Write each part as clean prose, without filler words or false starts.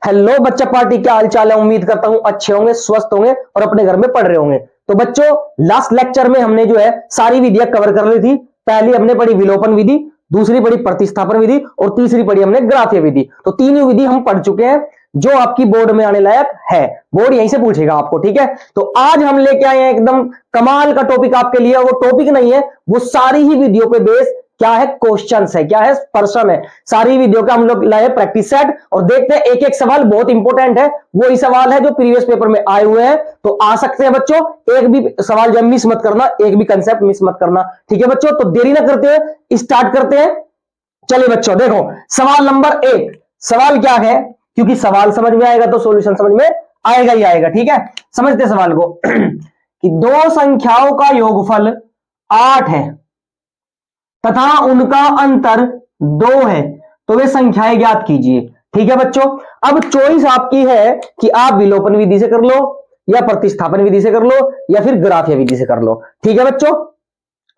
Hello बच्चा party, क्या हाल चाल है। उम्मीद करता हूं अच्छे होंगे, स्वस्थ होंगे और अपने घर में पढ़ रहे होंगे। तो बच्चों, लास्ट लेक्चर में हमने जो है सारी विधियां कवर कर ली थी। पहली हमने पढ़ी विलोपन विधि, दूसरी पढ़ी प्रतिस्थापन विधि और तीसरी पढ़ी हमने ग्राफीय विधि। तो तीनों विधि हम पढ़ चुके हैं जो आपकी बोर्ड में आने लायक है। बोर्ड यहीं से पूछेगा आपको, ठीक है। तो आज हम लेके आए हैं एकदम कमाल का टॉपिक आपके लिए। वो टॉपिक नहीं है, वो सारी ही वीडियो पे बेस क्या है, क्वेश्चंस है, क्या है, पर्सन है। सारी वीडियो का हम लोग लाए प्रैक्टिस सेट और देखते हैं एक एक सवाल बहुत इंपॉर्टेंट है। वो ही सवाल है जो प्रीवियस पेपर में आए हुए हैं। तो आ सकते हैं बच्चों, एक भी सवाल जो मिस मत करना, एक भी कंसेप्ट मिस मत करना, ठीक है बच्चों। तो देरी ना करते हैं, स्टार्ट करते हैं। चलिए बच्चों, देखो सवाल नंबर 1। सवाल क्या है, क्योंकि सवाल समझ में आएगा तो सॉल्यूशन समझ में आएगा ही आएगा, ठीक है। समझते सवाल को कि दो संख्याओं का योगफल 8 है तथा उनका अंतर 2 है, तो वे संख्याएं ज्ञात कीजिए, ठीक है बच्चों। अब चॉइस आपकी है कि आप विलोपन विधि से कर लो या प्रतिस्थापन विधि से कर लो या फिर ग्राफीय विधि से कर लो, ठीक है बच्चों।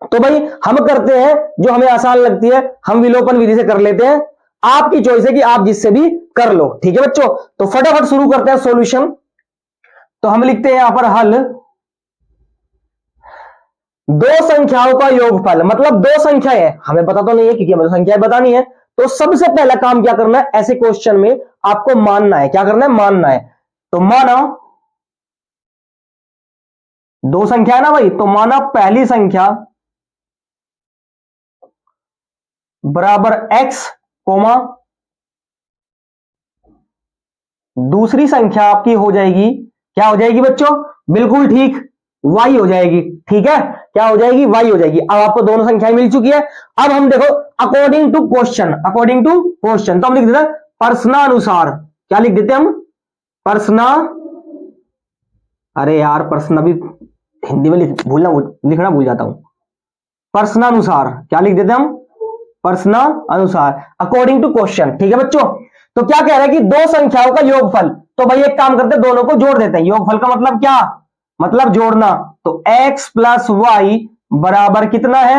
तो भाई हम करते हैं जो हमें आसान लगती है, हम विलोपन विधि से कर लेते हैं। आपकी चॉइस है कि आप जिससे भी कर लो, ठीक है बच्चों। तो फटाफट शुरू करते हैं सॉल्यूशन। तो हम लिखते हैं यहां पर हल। दो संख्याओं का योगफल मतलब दो संख्याएं हैं, हमें पता तो नहीं है क्योंकि हमें संख्याएं बतानी है। तो सबसे पहला काम क्या करना है, ऐसे क्वेश्चन में आपको मानना है। क्या करना है, मानना है। तो माना दो संख्या है ना भाई, तो माना पहली संख्या बराबर x कोमा दूसरी संख्या आपकी हो जाएगी, क्या हो जाएगी बच्चों, बिल्कुल ठीक, y हो जाएगी, ठीक है। क्या हो जाएगी, y हो जाएगी। अब आपको दोनों संख्याएं मिल चुकी है। अब हम देखो according to question, according to question, तो हम लिख देते हैं प्रश्नानुसार। क्या लिख देते हैं हम, प्रश्न, अरे यार प्रश्न भी हिंदी में लिखना भूल जाता हूं। प्रश्नानुसार क्या लिख देते हैं हम, प्रश्न अनुसार, अकॉर्डिंग टू क्वेश्चन, ठीक है बच्चों। तो क्या कह रहा है कि दो संख्याओं का योगफल, तो भाई एक काम करते हैं, दोनों को जोड़ देते हैं। योगफल का मतलब क्या, मतलब जोड़ना। तो x प्लस वाई बराबर कितना है,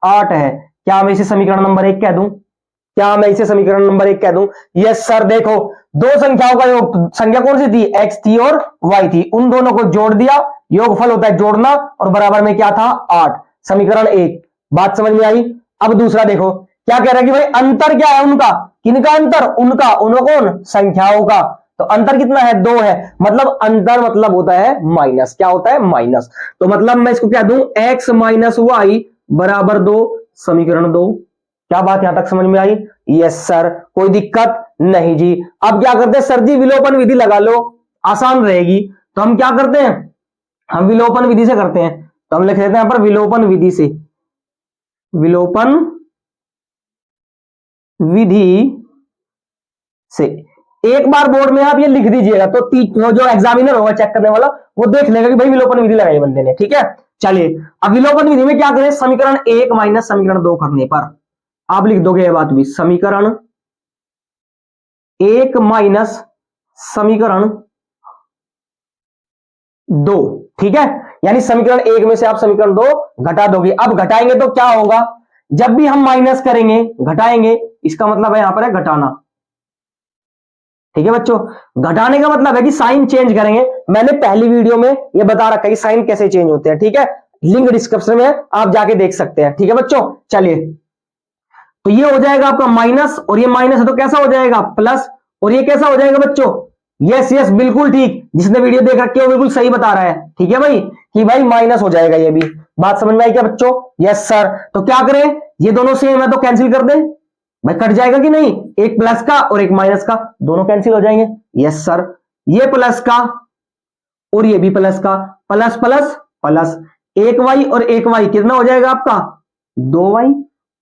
8 है। क्या मैं इसे समीकरण नंबर 1 कह दूं, क्या मैं इसे समीकरण नंबर 1 कह दूं। Yes sir. देखो दो संख्याओं का योग, संख्या कौन सी थी, x थी और y थी, उन दोनों को जोड़ दिया। योगफल होता है जोड़ना और बराबर में क्या था, 8। समीकरण 1। बात समझ में आई। अब दूसरा देखो क्या कह रहा है कि भाई अंतर क्या है उनका, किनका अंतर, उनका, उन्हों कौन, संख्याओं का। तो अंतर कितना है, 2 है। मतलब अंतर मतलब होता है माइनस, क्या होता है, माइनस। तो मतलब मैं इसको क्या दूं, x माइनस वाई बराबर 2, समीकरण 2। क्या बात यहां तक समझ में आई। यस सर, कोई दिक्कत नहीं जी। अब क्या करते हैं सर जी, विलोपन विधि लगा लो, आसान रहेगी। तो हम क्या करते हैं, हम विलोपन विधि से करते हैं। तो हम लिख देते हैं यहां पर विलोपन विधि से, विलोपन विधि से। एक बार बोर्ड में आप ये लिख दीजिएगा तो जो एग्जामिनर होगा चेक करने वाला वो देख लेगा कि भाई विलोपन विधि लगाई बंदे ने, ठीक है। चलिए अब विलोपन विधि में क्या करें, समीकरण 1 माइनस समीकरण 2 करने पर आप लिख दोगे ये बात भी, समीकरण 1 माइनस समीकरण 2, ठीक है। यानी समीकरण 1 में से आप समीकरण 2 घटा दोगे। अब घटाएंगे तो क्या होगा, जब भी हम माइनस करेंगे घटाएंगे, इसका मतलब है यहां पर है घटाना, ठीक है बच्चों। घटाने का मतलब है कि साइन चेंज करेंगे। मैंने पहली वीडियो में ये बता रखा है कि साइन कैसे चेंज होते हैं, ठीक है। लिंक डिस्क्रिप्शन में आप जाके देख सकते हैं, ठीक है बच्चों। चलिए तो ये हो जाएगा आपका माइनस और ये माइनस है तो कैसा हो जाएगा, प्लस, और ये कैसा हो जाएगा बच्चों, यस यस बिल्कुल ठीक, जिसने वीडियो देख रखी है वो बिल्कुल सही बता रहा है, ठीक है भाई, कि भाई माइनस हो जाएगा। ये भी बात समझ में आई क्या बच्चों, यस सर। तो क्या करें, ये दोनों सेम है तो कैंसिल कर दें, भाई कट जाएगा कि नहीं, एक प्लस का और एक माइनस का, दोनों कैंसिल हो जाएंगे। यस सर, ये प्लस का और ये भी प्लस का, प्लस प्लस प्लस, एक वाई और एक वाई कितना हो जाएगा आपका, 2y,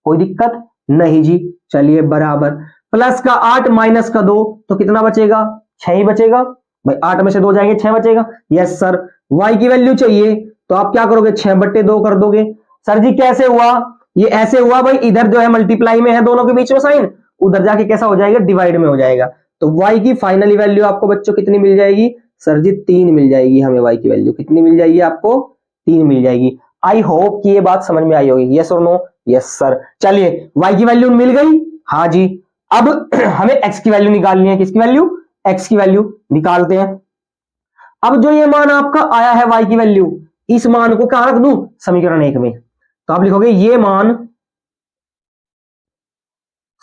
कोई दिक्कत नहीं जी। चलिए बराबर, प्लस का 8 माइनस का 2 तो कितना बचेगा, 6 ही बचेगा भाई, 8 में से 2 जाएंगे 6 बचेगा। यस सर, y की वैल्यू चाहिए तो आप क्या करोगे, 6/2 कर दोगे। सर जी कैसे हुआ, ये ऐसे हुआ भाई, इधर जो है मल्टीप्लाई में है दोनों के बीच में साइन, उधर जाके कैसा हो जाएगा, डिवाइड में हो जाएगा। तो y की फाइनली वैल्यू आपको बच्चों कितनी मिल जाएगी, सर जी 3 मिल जाएगी हमें। y की वैल्यू कितनी मिल जाएगी आपको, 3 मिल जाएगी। आई होप कि ये बात समझ में आई होगी, यस और नो, यस सर। चलिए y की वैल्यू मिल गई, हाँ जी। अब हमें x की वैल्यू निकालनी है, किसकी वैल्यू, x की वैल्यू निकालते हैं। अब जो ये मान आपका आया है y की वैल्यू, इस मान को कहां रख दूं, समीकरण 1 में। तो आप लिखोगे ये मान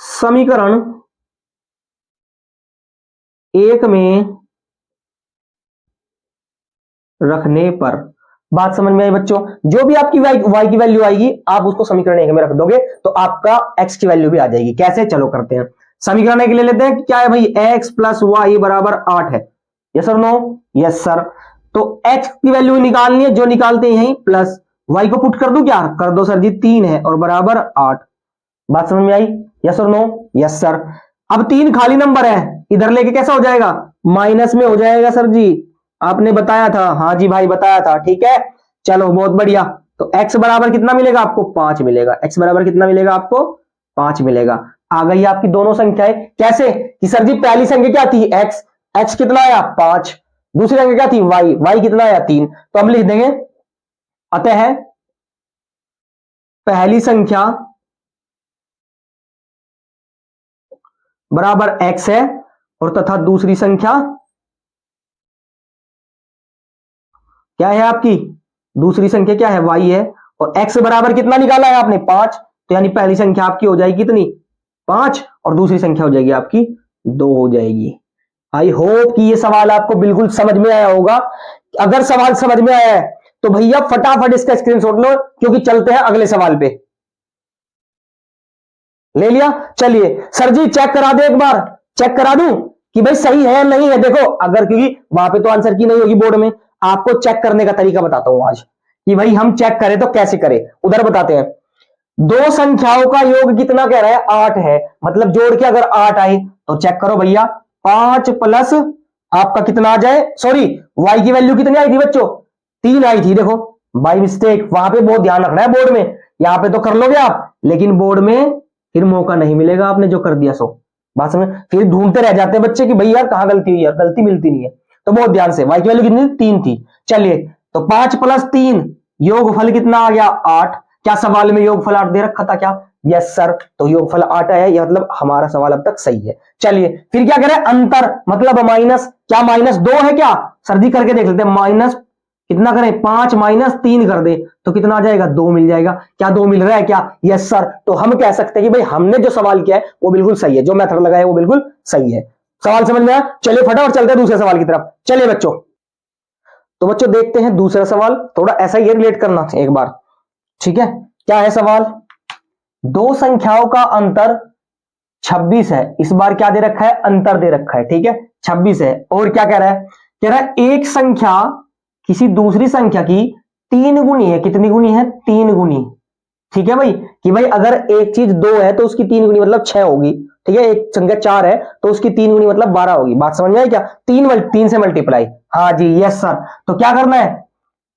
समीकरण 1 में रखने पर, बात समझ में आई बच्चों? जो भी आपकी y की वैल्यू आएगी आप उसको समीकरण 1 में रख दोगे तो आपका x की वैल्यू भी आ जाएगी। कैसे, चलो करते हैं। समीकरण 1 ले लेते हैं, क्या है भाई, x प्लस वाई बराबर 8 है। यस और नो? Yes sir. तो x की वैल्यू निकालनी है, जो निकालते हैं यही, प्लस y को पुट कर दूं, क्या कर दो सर जी, 3 है और बराबर 8। बात समझ में आई? यस और नो? Yes sir. अब 3 खाली नंबर है, इधर लेके कैसा हो जाएगा, माइनस में हो जाएगा सर जी। आपने बताया था, हाँ जी भाई बताया था, ठीक है। चलो बहुत बढ़िया। तो x बराबर कितना मिलेगा आपको, 5 मिलेगा। x बराबर कितना मिलेगा आपको, 5 मिलेगा। आ गई आपकी दोनों संख्याएं। कैसे कि सर जी पहली संख्या क्या थी, x कितना आया, 5। दूसरी संख्या क्या थी, y कितना आया, 3। तो हम लिख देंगे अतः पहली संख्या बराबर x है और तथा दूसरी संख्या क्या है आपकी, दूसरी संख्या क्या है, y है। और x बराबर कितना निकाला है आपने, 5। तो यानी पहली संख्या आपकी हो जाएगी कितनी, 5, और दूसरी संख्या हो जाएगी आपकी 2 हो जाएगी। आई होप कि ये सवाल आपको बिल्कुल समझ में आया होगा। अगर सवाल समझ में आया है तो भैया फटाफट इसका स्क्रीनशॉट लो, क्योंकि चलते हैं अगले सवाल पे। ले लिया? चलिए सर जी चेक करा दे, एक बार चेक करा दूं कि भाई सही है या नहीं है। देखो अगर, क्योंकि वहां पे तो आंसर की नहीं होगी बोर्ड में, आपको चेक करने का तरीका बताता हूं आज कि भाई हम चेक करें तो कैसे करें। उधर बताते हैं, दो संख्याओं का योग कितना कह रहा है, 8 है। मतलब जोड़ के अगर 8 आए तो चेक करो भैया, 5 प्लस आपका कितना आ जाए, सॉरी y की वैल्यू कितनी आई थी बच्चों, 3 आई थी। देखो बाय मिस्टेक, वहां पे बहुत ध्यान रखना है बोर्ड में। यहां पे तो कर लोगे आप, लेकिन बोर्ड में फिर मौका नहीं मिलेगा, आपने जो कर दिया सो। बात समझ, फिर ढूंढते रह जाते हैं बच्चे कि भैया कहां गलती हुई, यार गलती मिलती नहीं है। तो बहुत ध्यान से, y की वैल्यू कितनी थी, 3 थी। चलिए तो 5 प्लस 3 योगफल कितना आ गया, 8। क्या सवाल में योगफल 8 दे रखा था क्या, यस सर। तो योगफल 8 आया, यह मतलब हमारा सवाल अब तक सही है। चलिए फिर क्या करें, अंतर मतलब माइनस, क्या माइनस 2 है क्या, सर्दी करके देख लेते हैं। माइनस कितना करें, 5 माइनस 3 कर दे तो कितना आ जाएगा, 2 मिल जाएगा। क्या 2 मिल रहा है क्या, यस सर। तो हम कह सकते हैं कि भाई हमने जो सवाल किया है वो बिल्कुल सही है, जो मेथड लगाया है वो बिल्कुल सही है। सवाल समझ में आया? चलिए फटाफट चलते हैं दूसरे सवाल की तरफ। चलिए बच्चों, तो बच्चों देखते हैं दूसरा सवाल, थोड़ा ऐसा ही रिलेट करना एक बार, ठीक है। क्या है सवाल, दो संख्याओं का अंतर 26 है। इस बार क्या दे रखा है, अंतर दे रखा है, ठीक है, 26 है। और क्या कह रहा है, कह रहा है एक संख्या किसी दूसरी संख्या की 3 गुनी है। कितनी गुनी है, 3 गुनी, ठीक है भाई। कि भाई अगर एक चीज 2 है तो उसकी 3 गुनी मतलब 6 होगी, ठीक है। एक संख्या 4 है तो उसकी 3 गुनी मतलब 12 होगी। बात समझ में आई क्या, 3 से मल्टीप्लाई, हाँ जी यस सर। तो क्या करना है,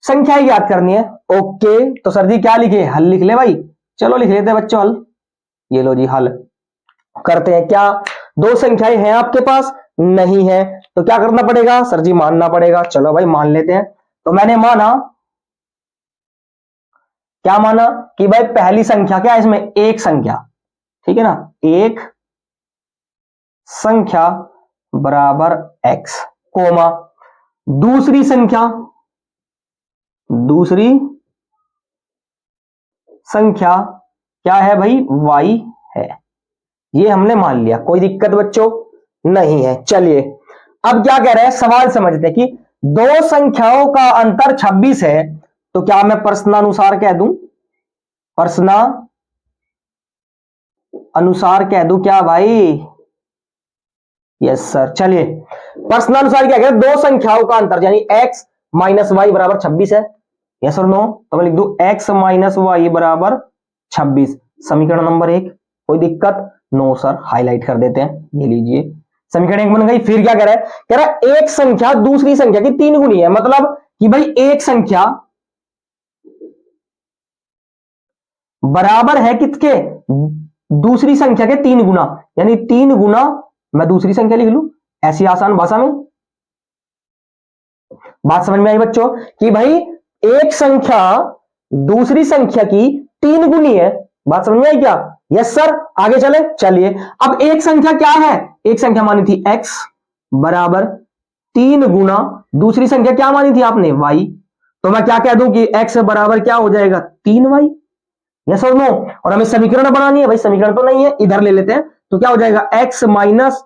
संख्या ही याद करनी है। ओके तो सर जी क्या लिखे, हल लिख ले भाई। चलो लिख लेते हैं बच्चों हल, ये लो जी हल करते हैं। क्या दो संख्याएं हैं आपके पास, नहीं है, तो क्या करना पड़ेगा सर जी, मानना पड़ेगा। चलो भाई मान लेते हैं। तो मैंने माना, क्या माना कि भाई पहली संख्या क्या है इसमें, एक संख्या, ठीक है ना, एक संख्या बराबर x, कोमा दूसरी संख्या, दूसरी संख्या क्या है भाई, y है। ये हमने मान लिया, कोई दिक्कत बच्चों नहीं है। चलिए अब क्या कह रहे हैं, सवाल समझते हैं कि दो संख्याओं का अंतर 26 है। तो क्या मैं प्रश्नानुसार कह दूं, प्रश्न अनुसार कह दूं क्या भाई, यस सर। चलिए प्रश्नानुसार क्या कह रहे हैं, दो संख्याओं का अंतर यानी x माइनस वाई बराबर 26 है, यस और नो। तो मैं लिख दूं x माइनस वाई बराबर 26, समीकरण नंबर 1। कोई दिक्कत, नो सर, हाईलाइट कर देते हैं, ये लीजिए समीकरण 1 बन गई। फिर क्या कह रहा है, कह रहा है एक संख्या दूसरी संख्या की 3 गुनी है। मतलब कि भाई एक संख्या बराबर है किसके, दूसरी संख्या के 3 गुना, यानी 3 गुना मैं दूसरी संख्या लिख लूं, ऐसी आसान भाषा में। बात समझ में आई बच्चों कि भाई एक संख्या दूसरी संख्या की 3 गुनी है। बात समझ में आई क्या, यस सर। आगे चले, चलिए अब एक संख्या क्या है, एक संख्या मानी थी x, बराबर 3 गुना दूसरी संख्या क्या मानी थी आपने y, तो मैं क्या कह दूं कि x बराबर क्या हो जाएगा 3y। यस और नो। और हमें समीकरण बनानी है भाई, समीकरण तो नहीं है, इधर ले लेते हैं। तो क्या हो जाएगा x माइनस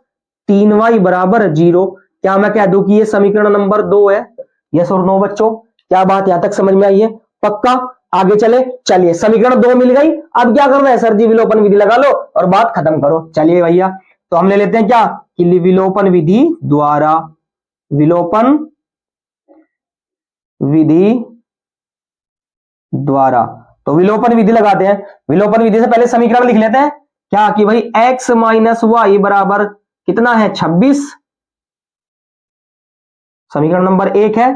3y बराबर 0। क्या मैं कह दूं कि ये समीकरण नंबर 2 है? यस और नो बच्चों, क्या बात यहां तक समझ में आई है? पक्का? आगे चले, चलिए समीकरण 2 मिल गई। अब क्या करना है सर जी? विलोपन विधि लगा लो और बात खत्म करो। चलिए भैया, तो हम ले लेते हैं क्या कि विलोपन विधि द्वारा, विलोपन विधि द्वारा, तो विलोपन विधि लगाते हैं। विलोपन विधि से पहले समीकरण लिख लेते हैं क्या कि भाई x माइनस वाई बराबर कितना है 26, समीकरण नंबर 1 है।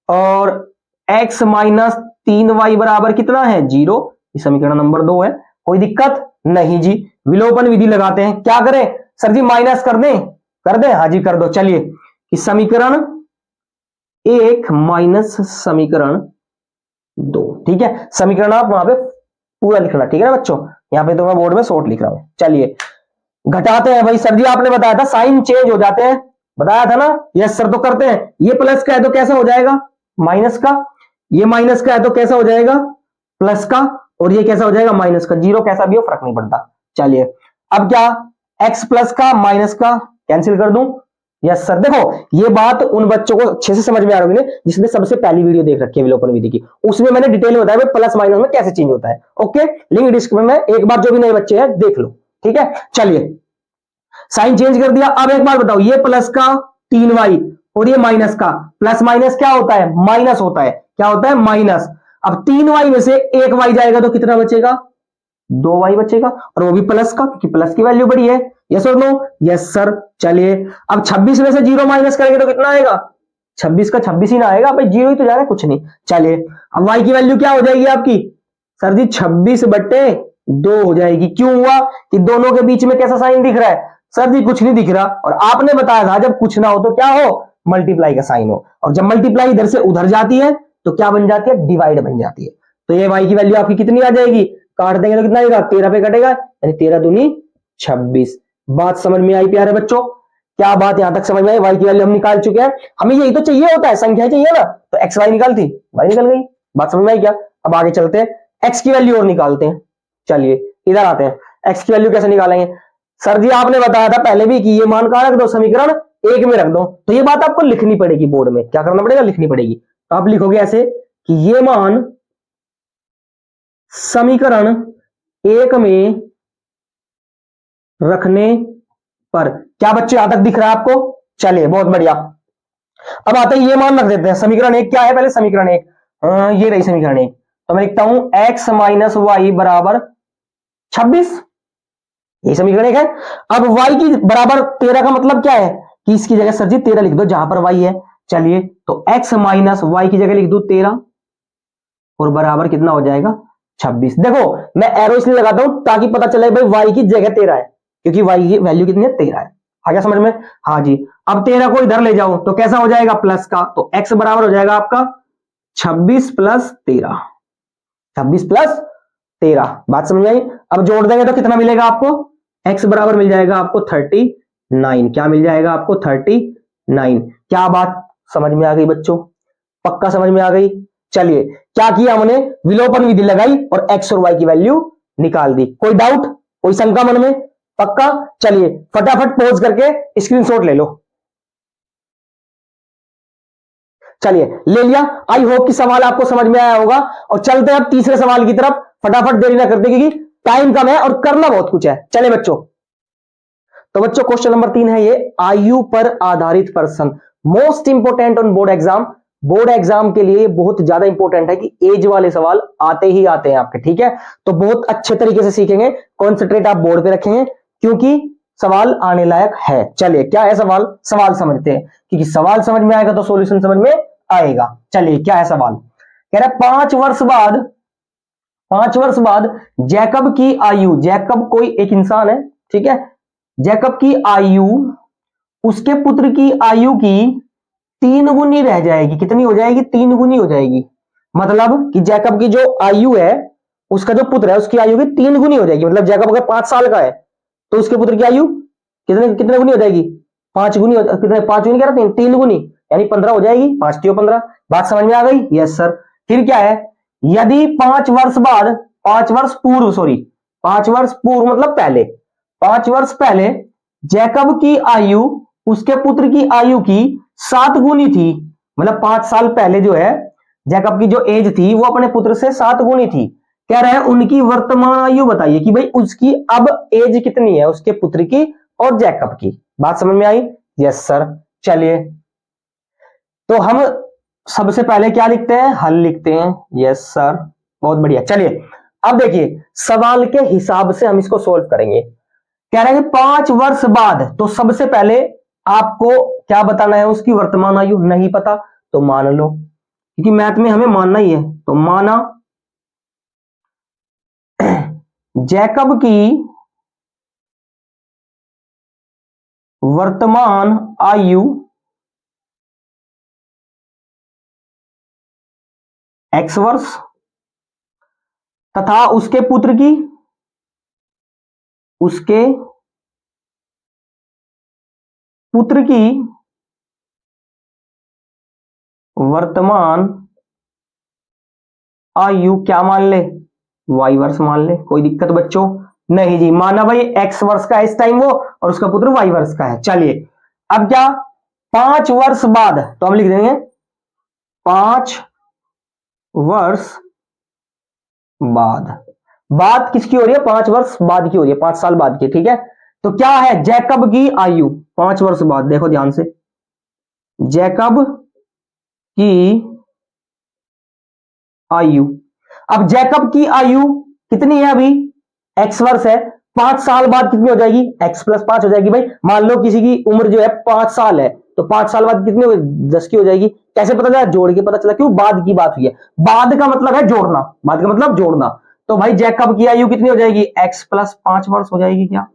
और x माइनस 3y बराबर कितना है 0, ये समीकरण नंबर 2 है। कोई दिक्कत नहीं जी। विलोपन विधि लगाते हैं। क्या करें सर जी? माइनस कर दें? कर दें, हाँ जी कर दो। चलिए कि समीकरण 1 माइनस समीकरण 2, ठीक है। समीकरण आप वहां पे पूरा लिखना, ठीक है ना बच्चों? यहां पे तो मैं बोर्ड में शॉर्ट लिख रहा हूं। चलिए घटाते हैं भाई। सर जी आपने बताया था साइन चेंज हो जाते हैं, बताया था ना? Yes sir. तो करते हैं। ये प्लस का है तो कैसा हो जाएगा माइनस का, ये माइनस का है तो कैसा हो जाएगा प्लस का, और ये कैसा हो जाएगा माइनस का। जीरो कैसा भी हो फर्क नहीं पड़ता। चलिए अब क्या, एक्स प्लस का माइनस का कैंसिल कर दूं? Yes sir. देखो ये बात उन बच्चों को अच्छे से समझ में आ रही है जिसने सबसे पहली वीडियो देख रखी है विलोपन विधि की, उसमें मैंने डिटेल में बताया प्लस माइनस में कैसे चेंज होता है। ओके, लिंक डिस्क्रिप्शन में, एक बार जो भी नए बच्चे हैं देख लो, ठीक है। चलिए साइन चेंज कर दिया। अब एक बार बताओ, ये प्लस का 3y और ये माइनस का, प्लस माइनस क्या होता है? माइनस होता है। क्या होता है? माइनस। अब 3y में से 1y जाएगा तो कितना बचेगा? 2y बचेगा, और वो भी प्लस का, क्योंकि प्लस की वैल्यू बड़ी है। यस और नो? Yes sir. चलिए अब 26 में से 0 माइनस करेंगे तो कितना आएगा? 26 का 26 ही ना आएगा भाई, 0 ही तो जा रहा है, कुछ नहीं। चलिए अब y की वैल्यू क्या हो जाएगी आपकी? सर जी 26/2 हो जाएगी। क्यों हुआ कि दोनों के बीच में कैसा साइन दिख रहा है? सर जी कुछ नहीं दिख रहा। और आपने बताया था जब कुछ ना हो तो क्या हो? मल्टीप्लाई का साइन हो। और जब मल्टीप्लाई इधर से उधर जाती है तो क्या बन जाती है? डिवाइड बन जाती है। तो ये y की वैल्यू आपकी कितनी आ जाएगी? काट देंगे तो कितना आएगा? 13 पे कटेगा, यानी 13 दूनी 26। बात समझ में आई प्यारे बच्चों? क्या बात यहां तक समझ में आई? y की वैल्यू हम निकाल चुके हैं। हमें यही तो चाहिए होता है, संख्या चाहिए ना, तो एक्स वाई निकालती, y निकल गई। बात समझ में आई क्या? अब आगे चलते हैं, x की वैल्यू और निकालते हैं। चलिए इधर आते हैं। x की वैल्यू कैसे निकालेंगे? सर जी आपने बताया था पहले भी कि ये मान कहां रख दो? समीकरण 1 में रख दो। तो ये बात आपको लिखनी पड़ेगी बोर्ड में। क्या करना पड़ेगा? लिखनी पड़ेगी। तो आप लिखोगे ऐसे कि ये मान समीकरण 1 में रखने पर, क्या बच्चे यहां तक दिख रहा है आपको? चलिए बहुत बढ़िया। अब आते हैं ये मान रख देते हैं। समीकरण 1 क्या है? पहले समीकरण 1, ये रही समीकरण 1। तो मैं लिखता हूं x माइनस वाई बराबर 26, ये समीकरण 1 है। अब y की बराबर 13 का मतलब क्या है कि इसकी जगह सर जी 13 लिख दो जहां पर y है। चलिए तो x माइनस वाई की जगह लिख दो 13, और बराबर कितना हो जाएगा 26। देखो मैं एरो इसलिए लगाता हूं ताकि पता चले भाई y की जगह 13 है, क्योंकि y की वैल्यू कितनी है? 13 है। आ गया समझ में? हाँ जी। अब 13 को इधर ले जाओ तो कैसा हो जाएगा? प्लस का, तो x बराबर हो जाएगा आपका 26 प्लस 13, 26 प्लस 13। बात समझ में आई? अब जोड़ देंगे तो कितना मिलेगा आपको? x बराबर मिल जाएगा आपको 39। क्या मिल जाएगा आपको? 39। क्या बात समझ में आ गई बच्चों? पक्का समझ में आ गई? चलिए क्या किया हमने? विलोपन विधि लगाई और x और y की वैल्यू निकाल दी। कोई डाउट, कोई शंका मन में? पक्का? चलिए फटाफट पॉज करके स्क्रीनशॉट ले लो। चलिए ले लिया। आई होप कि सवाल आपको समझ में आया होगा। और चलते हैं अब तीसरे सवाल की तरफ। फटाफट देरी ना करते क्योंकि टाइम कम है और करना बहुत कुछ है। चले बच्चों, तो बच्चों क्वेश्चन नंबर 3 है ये, आयु पर आधारित प्रश्न, most important on board exam. Board exam के लिए बहुत ज्यादा इंपॉर्टेंट है कि एज वाले सवाल आते ही आते हैं आपके, ठीक है। तो बहुत अच्छे तरीके से सीखेंगे, कॉन्सेंट्रेट आप बोर्ड पे रखेंगे क्योंकि सवाल आने लायक है। चलिए क्या है सवाल? सवाल समझते हैं, क्योंकि सवाल समझ में आएगा तो सॉल्यूशन समझ में आएगा। चलिए क्या है सवाल? कह रहा है 5 वर्ष बाद जैकब की आयु, जैकब कोई एक इंसान है, ठीक है, जैकब की आयु उसके पुत्र की आयु की 3 गुनी रह जाएगी। कितनी हो जाएगी? 3 गुनी हो जाएगी। मतलब कि जैकब की जो आयु है, उसका जो पुत्र है उसकी आयु की 3 गुनी हो जाएगी। मतलब जैकब अगर 5 साल का है तो उसके पुत्र की आयु कितने कितने गुनी हो जाएगी? 5 गुनी कितने, 5 गुनी कह रहा 3 गुनी यानी 15 हो जाएगी, 5 3 15। बात समझ में आ गई? Yes sir. फिर क्या है, यदि 5 वर्ष बाद, 5 वर्ष पूर्व, सॉरी 5 वर्ष पूर्व मतलब पहले, 5 वर्ष पहले जैकब की आयु उसके पुत्र की आयु की 7 गुनी थी, मतलब 5 साल पहले जो है जैकब की जो एज थी वो अपने पुत्र से 7 गुनी थी। कह रहे हैं उनकी वर्तमान आयु बताइए कि भाई उसकी अब एज कितनी है, उसके पुत्र की और जैकब की। बात समझ में आई? Yes sir. चलिए तो हम सबसे पहले क्या लिखते हैं, हल लिखते हैं। यस सर, बहुत बढ़िया। चलिए अब देखिए सवाल के हिसाब से हम इसको सोल्व करेंगे। कह रहे हैं 5 वर्ष बाद, तो सबसे पहले आपको क्या बताना है, उसकी वर्तमान आयु। नहीं पता तो मान लो, क्योंकि मैथ में हमें मानना ही है। तो माना जैकब की वर्तमान आयु x वर्ष तथा उसके पुत्र की, उसके पुत्र की वर्तमान आयु क्या मान ले, y वर्ष मान ले। कोई दिक्कत बच्चों? नहीं जी, माना भाई x वर्ष का है इस टाइम वो और उसका पुत्र y वर्ष का है। चलिए अब क्या, 5 वर्ष बाद, तो हम लिख देंगे 5 वर्ष बाद। बात किसकी हो रही है, 5 वर्ष बाद की हो रही है, 5 साल बाद की। ठीक है, तो क्या है, जैकब की आयु 5 वर्ष बाद। देखो ध्यान से, जैकब की आयु, अब जैकब की आयु कितनी है, अभी x वर्ष है, 5 साल बाद कितनी हो जाएगी, x प्लस 5 हो जाएगी। भाई मान लो किसी की उम्र जो है 5 साल है, तो 5 साल बाद कितनी हो, 10 की हो जाएगी। कैसे पता चला, जोड़ के पता चला, क्यों, बाद की बात हुई है। बाद का मतलब है जोड़ना, बाद का मतलब जोड़ना। तो भाई जैकब की आयु कितनी हो जाएगी, x प्लस 5 वर्ष हो जाएगी। क्या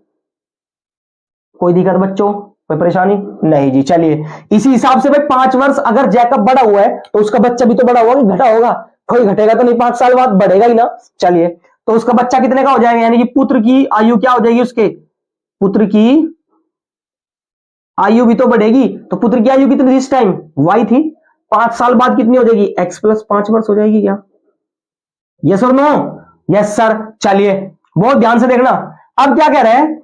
कोई दिक्कत बच्चों, कोई परेशानी? नहीं जी। चलिए इसी हिसाब से भाई 5 वर्ष अगर जैकब बड़ा हुआ है तो उसका बच्चा भी तो बड़ा होगा कि घटा होगा, कोई घटेगा तो नहीं, 5 साल बाद बढ़ेगा ही ना। चलिए तो उसका बच्चा कितने का हो जाएगा, यानी कि पुत्र की आयु क्या हो जाएगी, उसके पुत्र की आयु भी तो बढ़ेगी। तो पुत्र की आयु कितनी थी इस टाइम, y थी, 5 साल बाद कितनी हो जाएगी, x प्लस 5 वर्ष हो जाएगी। क्या यस और नो? Yes sir. चलिए बहुत ध्यान से देखना, अब क्या कह रहे हैं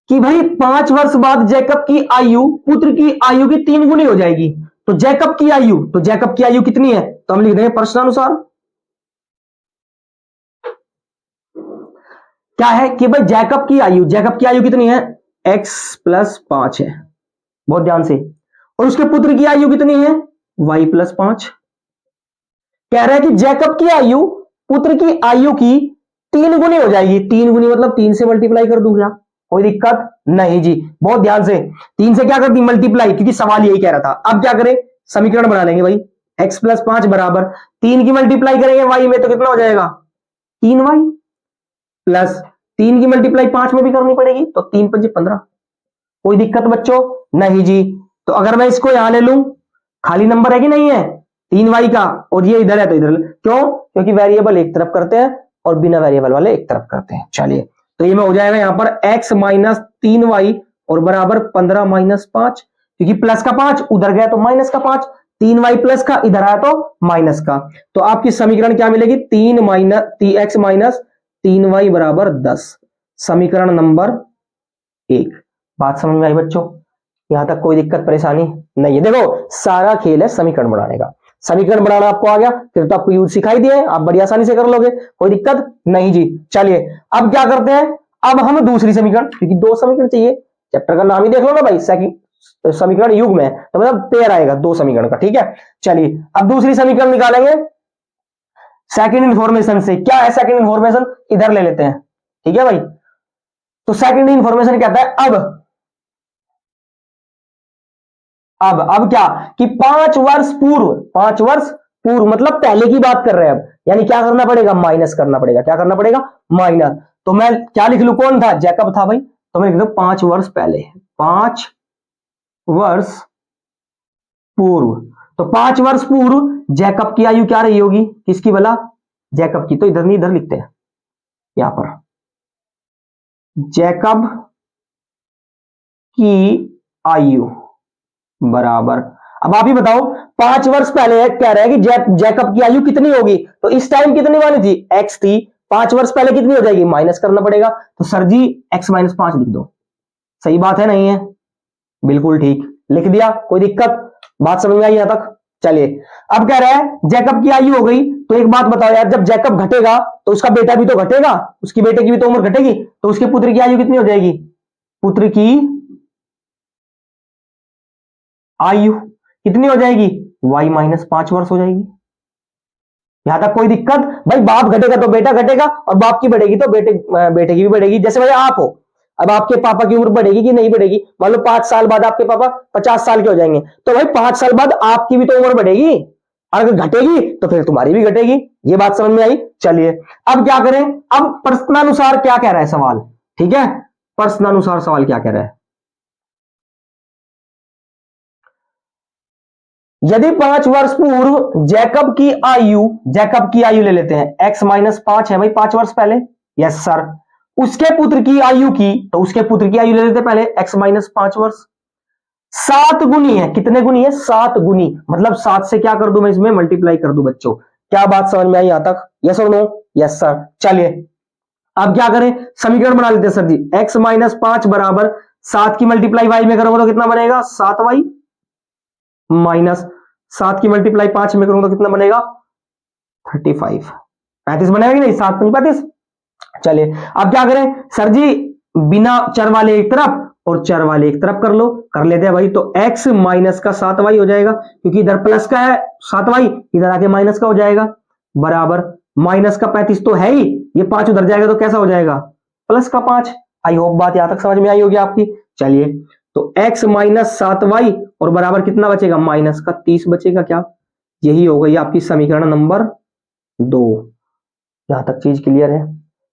कि भाई 5 वर्ष बाद जैकब की आयु पुत्र की आयु की 3 गुनी हो जाएगी। तो जैकब की आयु, तो जैकब की आयु कितनी है, तो हम लिख देंगे प्रश्नानुसार। क्या है कि भाई जैकब की आयु, जैकब की आयु कितनी है, x प्लस 5 है, बहुत ध्यान से। और उसके पुत्र की आयु कितनी है, y प्लस 5। कह रहा है कि जैकब की आयु पुत्र की आयु की 3 गुनी हो जाएगी। 3 गुनी मतलब 3 से मल्टीप्लाई कर दूंगा, कोई दिक्कत नहीं जी। बहुत ध्यान से, 3 से क्या कर दी, मल्टीप्लाई, क्योंकि सवाल यही कह रहा था। अब क्या करें, समीकरण बना लेंगे भाई, x प्लस 5 बराबर 3 की मल्टीप्लाई करेंगे y में तो कितना हो जाएगा, 3y प्लस 3 की मल्टीप्लाई 5 में भी करनी पड़ेगी, तो 3 5 15। कोई दिक्कत बच्चों? नहीं जी। तो अगर मैं इसको यहां ले लूं, खाली नंबर है कि नहीं है, 3y का, और ये इधर है तो इधर, क्यों, क्योंकि वेरिएबल एक तरफ करते हैं और बिना वेरिएबल वाले एक तरफ करते हैं। चलिए तो ये में हो जाएगा यहां पर x माइनस 3y और बराबर 15 माइनस 5, क्योंकि प्लस का 5 उधर गया तो माइनस का 5, 3y प्लस का इधर आया तो माइनस का। तो आपकी समीकरण क्या मिलेगी, 3 माइनस x माइनस 3y बराबर 10, समीकरण नंबर 1। बात समझ में आई बच्चों? यहां तक कोई दिक्कत परेशानी नहीं है? देखो सारा खेल है समीकरण बनाने का, समीकरण बनाना आपको आ गया फिर तो आपको यूज सिखाई दिए, आप बड़ी आसानी से कर लोगे, कोई दिक्कत नहीं जी। चलिए अब क्या करते हैं, अब हम दूसरी समीकरण, क्योंकि 2 समीकरण चाहिए, चैप्टर का नाम ही देख लो ना भाई, समीकरण युग में, तो मतलब पेयर आएगा 2 समीकरण का। ठीक है, चलिए अब दूसरी समीकरण निकालेंगे सेकंड इंफॉर्मेशन से। क्या है सेकंड इंफॉर्मेशन, इधर ले लेते हैं। ठीक है भाई, तो सेकंड इंफॉर्मेशन कहता है अब क्या कि 5 वर्ष पूर्व, 5 वर्ष पूर्व मतलब पहले की बात कर रहे हैं अब, यानी क्या करना पड़ेगा, माइनस करना पड़ेगा। क्या करना पड़ेगा, माइनस। तो मैं क्या लिख लू, कौन था, जैकब था भाई, तो मैं लिख दू 5 वर्ष पहले, 5 वर्ष पूर्व। तो 5 वर्ष पूर्व जैकब की आयु क्या रही होगी, किसकी भला, जैकब की। तो इधर नहीं इधर लिखते हैं, यहां पर जैकब की आयु बराबर, अब आप ही बताओ 5 वर्ष पहले कह रहा है कि जैकब की आयु कितनी होगी, तो इस टाइम कितनी वाली थी, एक्स थी, 5 वर्ष पहले कितनी हो जाएगी, माइनस करना पड़ेगा, तो सर जी एक्स माइनस 5 लिख दो। सही बात है नहीं है, बिल्कुल ठीक लिख दिया, कोई दिक्कत, बात समझ में आई यहां तक। चलिए अब कह रहा है जैकब की आयु हो गई, तो एक बात बताओ यार, जब जैकब घटेगा तो उसका बेटा भी तो घटेगा, उसकी बेटे की भी तो उम्र घटेगी, तो उसके पुत्र की आयु कितनी हो जाएगी, पुत्र की आयु कितनी हो जाएगी, y माइनस 5 वर्ष हो जाएगी। यहां तक कोई दिक्कत, भाई बाप घटेगा तो बेटा घटेगा, और बाप की बढ़ेगी तो बेटे की भी बढ़ेगी। जैसे भाई आप हो, अब आपके पापा की उम्र बढ़ेगी कि नहीं बढ़ेगी, मान लो 5 साल बाद आपके पापा 50 साल के हो जाएंगे, तो भाई 5 साल बाद आपकी भी तो उम्र बढ़ेगी, अगर घटेगी तो फिर तुम्हारी भी घटेगी। ये बात समझ में आई। चलिए अब क्या करें, अब प्रश्नानुसार क्या कह रहा है सवाल, ठीक है, प्रश्नानुसार सवाल क्या कह रहा है, यदि 5 वर्ष पूर्व जैकब की आयु ले लेते हैं, x माइनस 5 है भाई 5 वर्ष पहले, यस सर, उसके पुत्र की आयु की, तो उसके पुत्र की आयु ले लेते पहले x माइनस 5 वर्ष, 7 गुनी है, कितने गुनी है, 7 गुनी, मतलब 7 से क्या कर दूं मैं इसमें मल्टीप्लाई कर दूं बच्चों। क्या बात समझ में आई यहां तक, यस और नो, यस सर। चलिए अब क्या करें, समीकरण बना लेते हैं सर जी, x माइनस 5 बराबर 7 की मल्टीप्लाई y में करोगे तो कितना बनेगा, 7y माइनस 7 की मल्टीप्लाई 5 में करूंगा तो कितना बनेगा, 35, 35 बनेगा कि नहीं, 7 35। चलिए अब क्या करें सर जी, बिना चर वाले एक तरफ और चर वाले एक तरफ कर लो, कर लेते हैं भाई, तो x माइनस का 7y हो जाएगा, क्योंकि इधर प्लस का है 7y, इधर आके माइनस का हो जाएगा, बराबर माइनस का 35 तो है ही, ये 5 उधर जाएगा तो कैसा हो जाएगा, प्लस का 5। आई होप बात यहां तक समझ में आई होगी आपकी। चलिए तो x माइनस 7y और बराबर कितना बचेगा, माइनस का 30 बचेगा, क्या यही हो गई आपकी समीकरण नंबर 2। यहां तक चीज क्लियर है,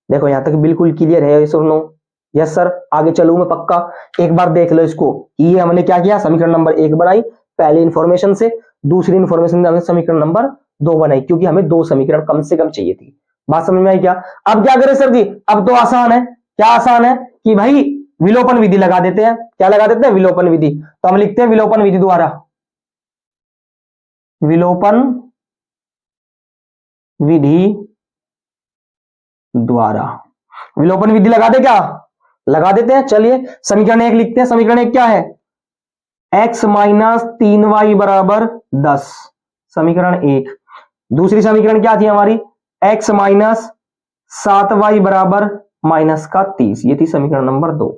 देखो यहां तक बिल्कुल क्लियर है, यस और नो, यस सर। आगे चलूं मैं पक्का, एक बार देख लो इसको, ये हमने क्या किया, समीकरण नंबर 1 बनाई पहले इंफॉर्मेशन से, दूसरी इंफॉर्मेशन से हमने समीकरण नंबर 2 बनाई, क्योंकि हमें 2 समीकरण कम से कम चाहिए थी। बात समझ में आई क्या। अब क्या करें सर जी, अब तो आसान है, क्या आसान है कि भाई विलोपन विधि लगा देते हैं, क्या लगा देते हैं, विलोपन विधि। तो हम लिखते हैं विलोपन विधि द्वारा, विलोपन विधि द्वारा, विलोपन विधि लगा दे, क्या लगा देते हैं। चलिए समीकरण 1 लिखते हैं, समीकरण 1 क्या है, x माइनस 3y बराबर 10, समीकरण 1। दूसरी समीकरण क्या थी हमारी, x माइनस 7y बराबर माइनस का 30, ये थी समीकरण नंबर 2।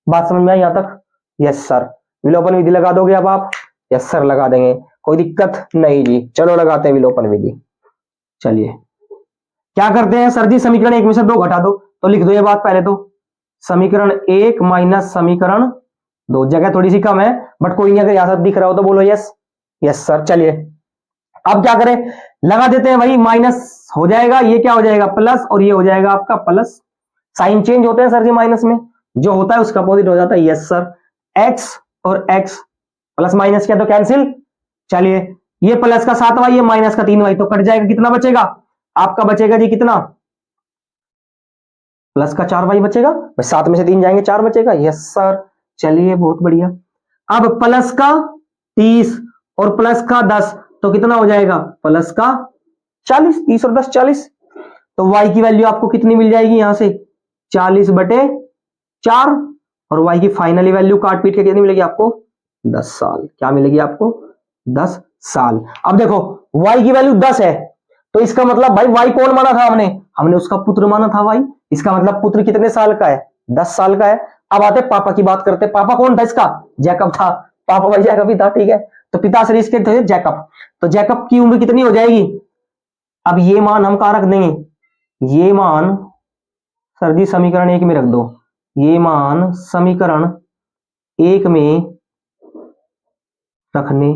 बात समझ में आई यहां तक, यस सर। विलोपन विधि लगा दोगे अब आप, यस सर लगा देंगे, कोई दिक्कत नहीं जी। चलो लगाते हैं विलोपन विधि। चलिए क्या करते हैं सर जी, समीकरण 1 में से 2 घटा दो, तो लिख दो ये बात पहले तो, समीकरण 1 माइनस समीकरण 2, जगह थोड़ी सी कम है बट कोई नहीं, अगर यहां से दिख रहा हो तो बोलो यस, यस सर। चलिए अब क्या करें, लगा देते हैं भाई, माइनस हो जाएगा, ये क्या हो जाएगा प्लस, और ये हो जाएगा आपका प्लस, साइन चेंज होते हैं सर जी माइनस में, जो होता है उसका अपोजिट हो जाता है, यस सर। एक्स और एक्स प्लस माइनस किया तो कैंसिल। चलिए ये प्लस का 7y, ये माइनस का 3y, तो कट जाएगा, कितना बचेगा आपका, बचेगा जी कितना, प्लस का 4y बचेगा, 7 में से 3 जाएंगे 4 बचेगा, यस सर। चलिए बहुत बढ़िया। अब प्लस का 30 और प्लस का 10, तो कितना हो जाएगा, प्लस का 40, 30 और 10 40, तो y की वैल्यू आपको कितनी मिल जाएगी यहां से, 40/4, और y की फाइनली वैल्यू काट पीट के कितनी मिलेगी आपको, 10 साल। क्या मिलेगी आपको, 10 साल। अब देखो y की वैल्यू 10 है, तो इसका मतलब भाई y कौन माना था हमने, हमने उसका पुत्र माना था y, इसका मतलब पुत्र कितने साल का है, 10 साल का है। अब आते पापा की बात करते, पापा कौन था इसका, जैकब था, पापा भाई जैकब ही था, ठीक है, तो पिता से इसके थे जैकब, तो जैकब की उम्र कितनी हो जाएगी। अब ये मान हम कहां रख देंगे, ये मान सर जी समीकरण 1 में रख दो, ये मान समीकरण 1 में रखने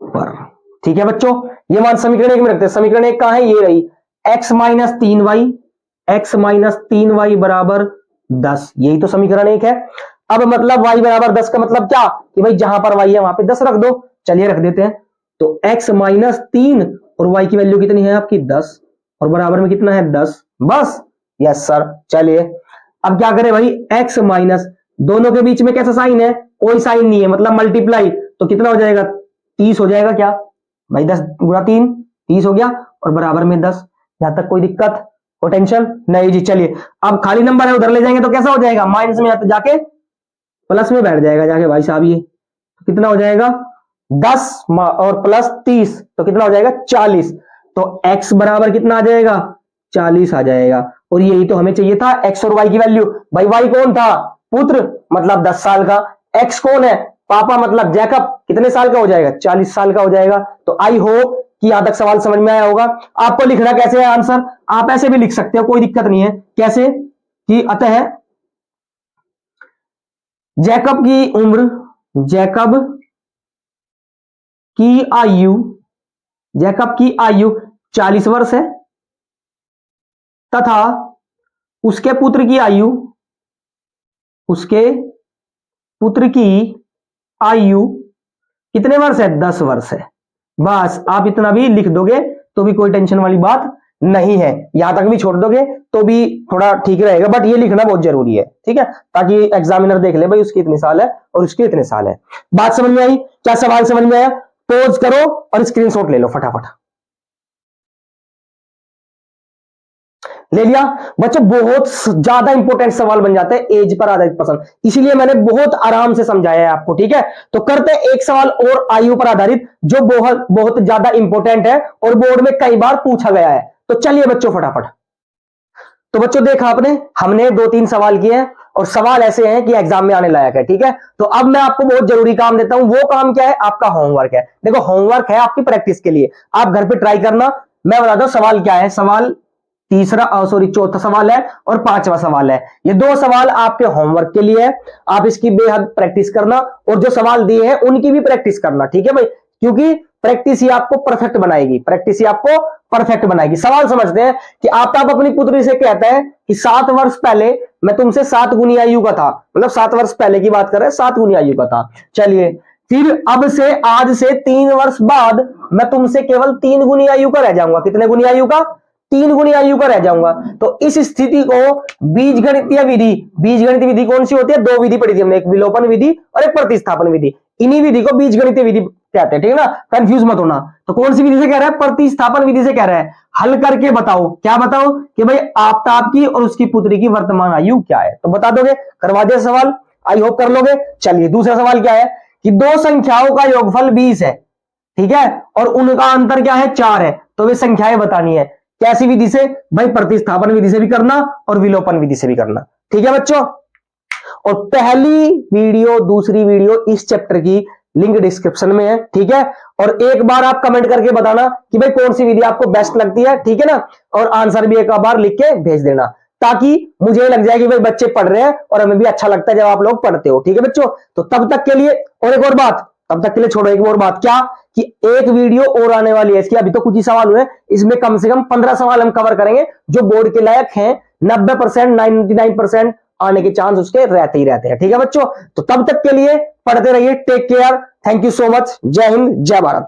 पर, ठीक है बच्चों, ये मान समीकरण 1 में रखते हैं। समीकरण 1 कहां है, ये रही, x minus 3y, x minus 3y बराबर 10, यही तो समीकरण 1 है। अब मतलब y बराबर 10 का मतलब क्या, कि भाई जहां पर y है वहां पे 10 रख दो। चलिए रख देते हैं, तो x माइनस 3 और y की वैल्यू कितनी है आपकी 10, और बराबर में कितना है 10, बस, यस सर। चलिए अब क्या करें भाई, x माइनस, दोनों के बीच में कैसा साइन है, कोई साइन नहीं है, मतलब मल्टीप्लाई, तो कितना हो जाएगा 30 हो जाएगा क्या भाई, 10 गुणा 3 30 हो गया, और बराबर में 10। यहां तक कोई दिक्कत, कोई टेंशन नहीं जी। चलिए अब खाली नंबर है, उधर ले जाएंगे तो कैसा हो जाएगा, माइनस में तो जाके प्लस में बैठ जाएगा जाके भाई साहब, ये तो कितना हो जाएगा 10 और प्लस 30 तो कितना हो जाएगा 40। तो x बराबर कितना आ जाएगा 40 आ जाएगा, और यही तो हमें चाहिए था, x और y की वैल्यू। भाई y कौन था, पुत्र मतलब 10 साल का, x कौन है, पापा मतलब जैकब, कितने साल का हो जाएगा 40 साल का हो जाएगा। तो आई होप कि यहां तक सवाल समझ में आया होगा। आपको लिखना कैसे है आंसर, आप ऐसे भी लिख सकते हो, कोई दिक्कत नहीं है। कैसे कि अतः जैकब की उम्र, जैकब की आयु, जैकब की आयु 40 वर्ष है, तथा उसके पुत्र की आयु, उसके पुत्र की आयु कितने वर्ष है 10 वर्ष है। बस आप इतना भी लिख दोगे तो भी कोई टेंशन वाली बात नहीं है, यहां तक भी छोड़ दोगे तो भी थोड़ा ठीक रहेगा, बट ये लिखना बहुत जरूरी है, ठीक है, ताकि एग्जामिनर देख ले भाई उसकी इतने साल है और उसके इतने साल है। बात समझ में आई, क्या सवाल समझ में आया, पॉज करो और स्क्रीनशॉट ले लो फटाफट। ले लिया बच्चों, बहुत ज्यादा इंपॉर्टेंट सवाल बन जाता है एज पर आधारित प्रश्न, इसीलिए मैंने बहुत आराम से समझाया है आपको, ठीक है। तो करते हैं एक सवाल और आयु पर आधारित, जो बहुत बहुत ज्यादा इंपॉर्टेंट है और बोर्ड में कई बार पूछा गया है। तो चलिए बच्चों फटाफट। तो बच्चों देखा आपने, हमने 2-3 सवाल किए हैं और सवाल ऐसे हैं कि एग्जाम में आने लायक है, ठीक है। तो अब मैं आपको बहुत जरूरी काम देता हूं, वो काम क्या है, आपका होमवर्क है। देखो होमवर्क है आपकी प्रैक्टिस के लिए, आप घर पे ट्राई करना। मैं बताता हूं सवाल क्या है, सवाल चौथा सवाल है और 5वां सवाल है। ये 2 सवाल आपके होमवर्क के लिए है, आप इसकी बेहद प्रैक्टिस करना, और जो सवाल दिए हैं उनकी भी प्रैक्टिस करना, ठीक है भाई, क्योंकि प्रैक्टिस ही आपको परफेक्ट बनाएगी, प्रैक्टिस ही आपको परफेक्ट बनाएगी। सवाल समझते हैं कि आप अपनी पुत्री से कहते हैं कि 7 वर्ष पहले मैं तुमसे 7 गुनी आयु का था, मतलब 7 वर्ष पहले की बात कर रहे हैं, 7 गुनी आयु का था। चलिए फिर अब से आज से 3 वर्ष बाद मैं तुमसे केवल 3 गुनी आयु का रह जाऊंगा। कितने गुनी आयु का, 3 गुनी आयु का रह जाऊंगा। तो इस स्थिति को बीजगणितीय विधि, बीजगणितीय विधि कौन सी होती है, 2 विधि पढ़ी थी हमने, एक विलोपन विधि और एक प्रतिस्थापन विधि। इन्हीं विधि को बीजगणितीय विधि कहते हैं, ठीक है ना, कंफ्यूज मत होना। तो कौन सी विधि से कह रहा है, प्रतिस्थापन विधि से कह रहा है। हल करके बताओ, क्या बताओ कि भाई आफ्ताब की और उसकी पुत्री की वर्तमान आयु क्या है, तो बता दोगे, करवा दे सवाल, आई होप कर लोगे। चलिए दूसरा सवाल क्या है कि 2 संख्याओं का योगफल 20 है, ठीक है, और उनका अंतर क्या है 4 है, तो वे संख्याएं बतानी है। कैसी विधि से, भाई प्रतिस्थापन विधि से भी करना और विलोपन विधि से भी करना, ठीक है बच्चों। और पहली वीडियो दूसरी वीडियो इस चैप्टर की लिंक डिस्क्रिप्शन में है, ठीक है। और एक बार आप कमेंट करके बताना कि भाई कौन सी विधि आपको बेस्ट लगती है, ठीक है ना, और आंसर भी एक बार लिख के भेज देना, ताकि मुझे लग जाए कि भाई बच्चे पढ़ रहे हैं और हमें भी अच्छा लगता है जब आप लोग पढ़ते हो, ठीक है बच्चों। तो तब तक के लिए, और एक और बात, तब तक के लिए छोड़ो, एक और बात क्या कि एक वीडियो और आने वाली है इसकी, अभी तो कुछ ही सवाल हुए, इसमें कम से कम 15 सवाल हम कवर करेंगे जो बोर्ड के लायक हैं। 90% 99% आने के चांस उसके रहते ही रहते हैं, ठीक है बच्चों। तो तब तक के लिए पढ़ते रहिए, take care, thank you so much, जय हिंद जय भारत।